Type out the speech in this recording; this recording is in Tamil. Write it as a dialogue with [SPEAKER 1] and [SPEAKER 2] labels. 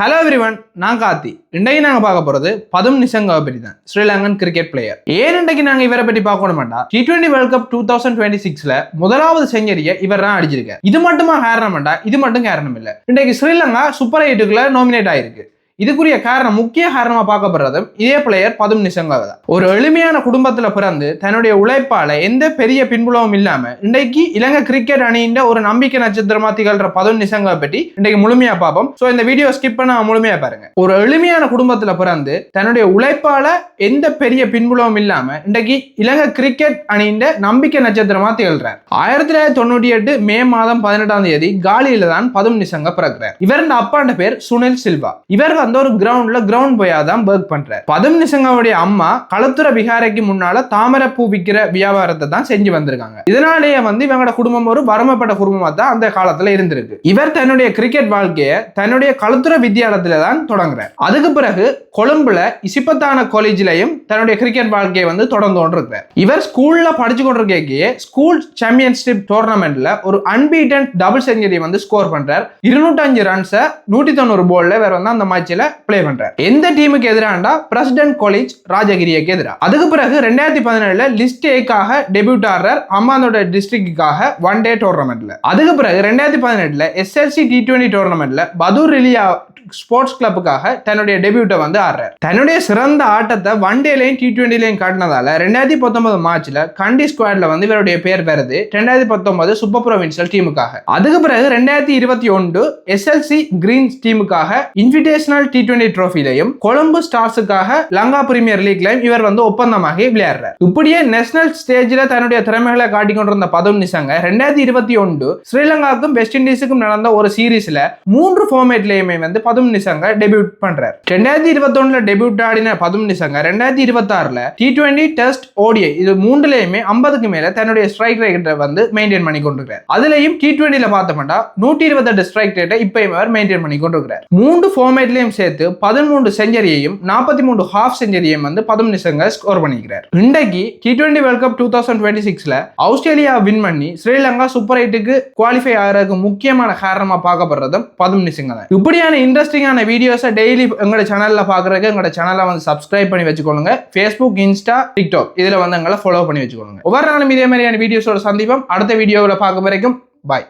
[SPEAKER 1] ஹலோ எவ்ரிவன், நான் கார்த்தி. இன்றைக்கு நாங்கள் பார்க்க போகிறது பதும் நிசங்காவை பற்றி தான். Sri Lankan cricket player. ஏன் இன்றைக்கு நாங்கள் இவரை பற்றி பார்க்கணுமாண்டா, T20 வேர்ல்ட் கப் 2026ல முதலாவது செஞ்சுரியை இவர் தான் அடிச்சிருக்காரு. இது மட்டுமா காரணமாண்டா, இது மட்டும் காரணம் இல்லை. இன்றைக்கு ஸ்ரீலங்கா சூப்பர் 8க்குள்ள நாமினேட் ஆயிருக்கு. இதுக்குரிய காரணம், முக்கிய காரணமா பார்க்கப்படுறதும் இதே பிளேயர் பதும் நிசங்காவை தான். ஒரு எளிமையான குடும்பத்துல பிறந்து தன்னுடைய உழைப்பால எந்த பெரிய பின்புலமும் இல்லாம இன்றைக்கு இலங்கை கிரிக்கெட் அணியின் ஒரு நம்பிக்கை நட்சத்திரமா திகழ்ற பதும் நிசங்காவை பற்றி இன்றைக்கு முழுமையா பார்ப்போம். சோ இந்த வீடியோ ஸ்கிப் பண்ண முழுமையா பாருங்க. ஒரு எளிமையான குடும்பத்துல பிறந்து தன்னுடைய உழைப்பால எந்த பெரிய பின்புலமும் இல்லாம இன்றைக்கு இலங்கை கிரிக்கெட் அணியின் நம்பிக்கை நட்சத்திரமா திகழ்றார். 1998 மே மாதம் 18ஆம் தேதி காலியில தான் பதும் நிசங்கா பிறக்கிறார். இவரது அப்பாண்ட பேர் சுனில் சில்வா. இவர் ஒரு கிரவுண்ட் போயாதான் ஒர்க் பண்றார். பதும் நிசங்காவுடைய அம்மா களத்துறை விகாரைக்கு முன்னால தாமரைப்பூ விற்கிற வியாபாரத்தை தான் செஞ்சு வந்திருக்காங்க. இதனாலேயே இவங்களோட குடும்பம் ஒரு வரம்பப்பட்ட குடும்பமா தான் அந்த காலத்துல இருந்திருக்கு. இவர் தன்னுடைய கிரிக்கெட் வாழ்க்கையை தன்னுடைய களத்துறை வித்தியாலயத்துல தான் தொடங்குறார். அதுக்கு பிறகு கொழும்புல இசிப்பத்தான காலேஜ்லயும் தன்னுடைய கிரிக்கெட் வாழ்க்கையை தொடர்ந்து கொண்டிருக்கிறார். இவர் ஸ்கூல்ல படிச்சு கொண்டிருக்கே ஸ்கூல் சாம்பியன்ஷிப் டோர்னமெண்ட்ல ஒரு அன்பீட்டன் டபுள் செஞ்சுரி ஸ்கோர் பண்றார். 205 ரன்ஸ் 190 பால்ல இவர் அந்த மேட்ச்ல பிளே பண்றார். எந்த டீமுக்கு எதிராண்டா, பிரசிடென்ட் காலேஜ் ராஜகிரிக்கு எதிராக. அதுக்கு பிறகு 2017ல லிஸ்ட் ஏக்காக டெபியூட் ஆடுறார் அம்மாந்தோட டிஸ்ட்ரிக்டுக்காக ஒன் டே டோர்னமெண்ட்ல. அதுக்கு பிறகு 2018ல SLC T20 டோர்னமெண்ட்ல பதூர் ரிலியா ஸ்போர்ட்ஸ் கிளப்புக்காக தன்னுடைய டெபியூட்டை ஆடுறார். தன்னுடைய சிறந்த ஆட்டத்தை ஒன் டேலையும் T20லையும் காட்டினதால 2019 மார்ச்ல கண்டி ஸ்குவாட்ல இவருடைய பேர் வருது 2019 சூப்பர் ப்ரொவின்சியல் டீமுக்காக. அதுக்கு பிறகு 2021 SLC கிரீன்ஸ் டீமுக்காக இன்விடேஷனல் T20 ட்ரோஃபிலையும் கொழும்பு ஸ்டார்ஸுக்காக லங்கா பிரீமியர் லீக்லையும் இவர் ஒப்பந்தமாக விளையாடுறார். இப்படியே நேஷனல் ஸ்டேஜ்ல தன்னுடைய திறமைகளை காட்டிக்கொண்டிருந்த பதும் நிசங்கா 2021 ஸ்ரீலங்காவுக்கும் வெஸ்ட் இண்டீஸுக்கும் நடந்த ஒரு சீரீஸ்ல 3 ஃபார்மேட்லயுமே பதும் நிசங்கா டெபியூட் பண்றார். 2021ல டெபியூட் ஆடின பதும் நிசங்கா 2026ல T20 டெஸ்ட் ODI இது மூன்றுலயுமே 50க்கு மேல தன்னுடைய ஸ்ட்ரைக் ரேட்டை மெயின்டைன் பண்ணி கொண்டிருக்கிறார். அதுலயும் T20ல பார்த்தோம்னா 128 ஸ்ட்ரைக் ரேட்டை இப்பயும் அவர் மெயின்டைன் பண்ணி கொண்டிருக்கிறார். 3 ஃபார்மேட்லயும் சேர்த்து 13 செஞ்சுரியையும் 43 ஹாஃப் செஞ்சுரியையும் பதும் நிசங்கா ஸ்கோர் பண்ணிக்கிறார். இன்றைக்கு T20 வேர்ல்ட் கப் 2026ல ஆஸ்திரேலியா வின் பண்ணி ஸ்ரீலங்கா சூப்பர் 8க்கு குவாலிஃபை ஆகிறதுக்கு முக்கியமான காரணமா பார்க்கப்படுறதும் பதும் நிசங்கா தான். இப்படியான இன்ட்ரெஸ்டிங்கான வீடியோஸை டெய்லி எங்களோட சேனல்ல பாக்குறதுக்கு எங்களோட சேனலை சப்ஸ்கிரைப் பண்ணி வச்சுக்கோங்க. ஃபேஸ்புக், இன்ஸ்டா, டிக்டாக் இதுல எங்களை ஃபாலோ பண்ணி வச்சுக்கோங்க. ஒவ்வொரு நாளும் இதே மாதிரியான வீடியோஸோட சந்திப்போம். அடுத்த வீடியோவில் பார்க்க வரைக்கும் பாய்.